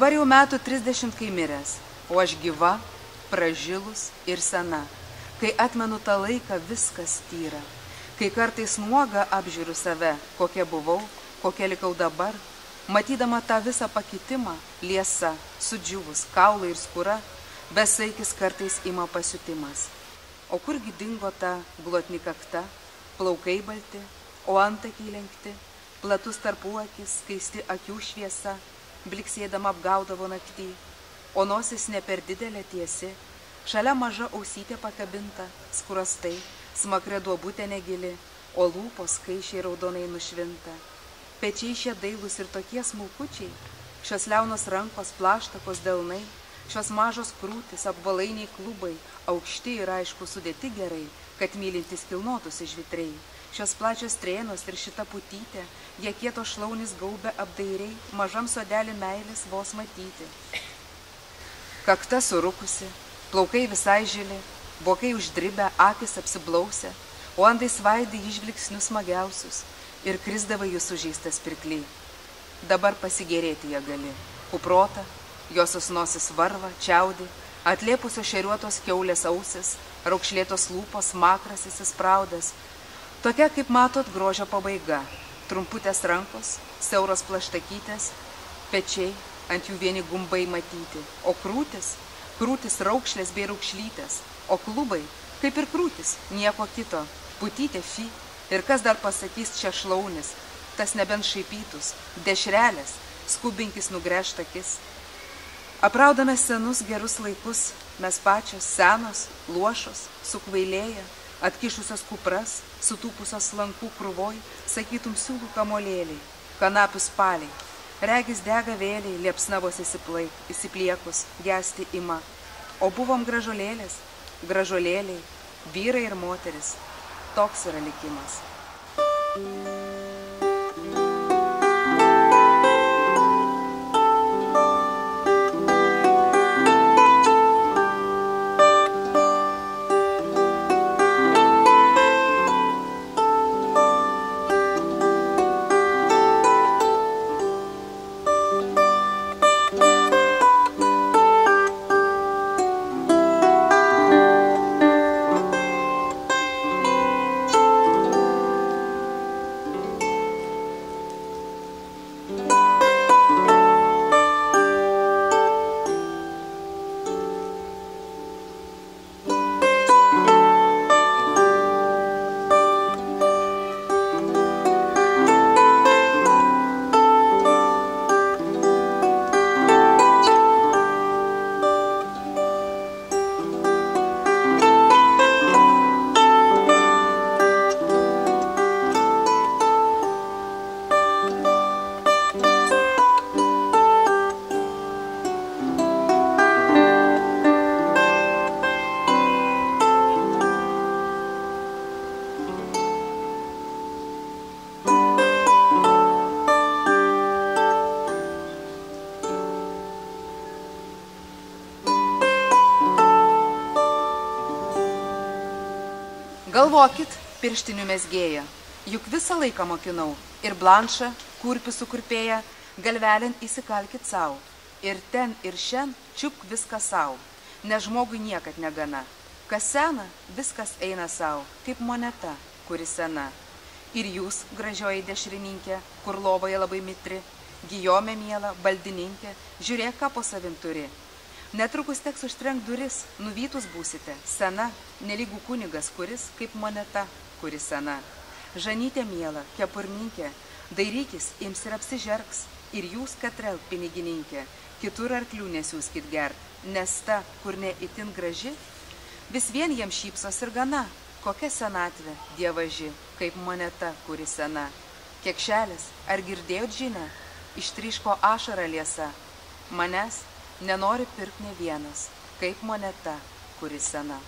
Dabar jau metų 30 kai miręs, o aš gyva, pražilus ir sena. Kai atmenu tą laiką, viskas tyra. Kai kartais nuoga apžiūriu save, kokia buvau, kokia likau dabar, matydama tą visą pakitimą, liesa, sudžiūvus, kaulai ir skūra, besaikis kartais ima pasiutimas. O kurgi dingo ta glotni kakta, plaukai balti, o antakiai lenkti, platus tarpuakis, skaisti akių šviesa, bliksėdama apgaudavo naktį, o nosis ne per didelė tiesi, šalia maža ausytė pakabinta, skurastai, smakre duobutė negili, o lūpos kaišiai raudonai nušvinta. Pečiai šie dailūs ir tokie smulkučiai, šios liaunos rankos, plaštakos delnai, šios mažos krūtis, apvalainiai klubai, aukšti ir aišku sudėti gerai, kad mylintis kilnotųsi žvitriai. Šios plačios strėnos ir šita putytė, jie kieto šlaunis gaubia apdairiai, mažam sodelį meilės vos matyti. Kakta surukusi, plaukai visai žili, vokai uždribę, akis apsiblausę, o andai svaidai išvilksnius smagiausius ir krisdavo jų sužeistas pirkly. Dabar pasigėrėti ją gali, kuprota, josios nosis varva, čiaudi, atlėpusio šeriuotos kiaulės ausis, raukšlėtos lūpos, makras įsispraudęs. Tokia, kaip matot, grožio pabaiga, trumputės rankos, siauros plaštakytės, pečiai, ant jų vieni gumbai matyti, o krūtis raukšlės bei raukšlytės, o klubai, kaip ir krūtis, nieko kito, putytė fi, ir kas dar pasakys čia šlaunis, tas nebent šaipytus, dešrelės, skubinkis nugręžt akis. Apraudame senus gerus laikus, mes pačios senos, luošos, sukvailėję, atkišusios kupras, sutūpusios lankų krūvoj, sakytum siūlų kamolėliai, kanapių spaliai, regis dega vėliai, liepsnavos įsipliekus, gesti ima. O buvom gražolėlės, gražolėliai, vyrai ir moteris, toks yra likimas. Galvokit, pirštinių mezgėja, juk visą laiką mokinau, ir blanšą, kurpių sukurpėję, galvelin įsikalkit savo, ir ten, ir šen čiupk viską savo, nes žmogui niekad negana. Kas sena, viskas eina savo, kaip moneta, kuri sena. Ir jūs, gražioji dešrininkė, kur lovoje labai mitri, Gijome miela, baldininkė, žiūrėk, ką po savim turi. Netrukus teks užtrenkt duris, nuvytus būsite, sena, nelygų kunigas, kuris kaip moneta, kuri sena. Žanytė miela, kepurninkė, dairykis, ims ir apsižergs, ir jūs, Katrel, pinigininkė, kitur arklių nesiųskit gert, nes ta, kur ne itin graži, vis vien jiems šypsos ir gana, kokia senatvė, dievaži, kaip moneta, kuri sena. Kekšelis, ar girdėjot žinią, ištryško ašara liesa, manęs nenori pirkt ne vienas, kaip moneta, kuri sena.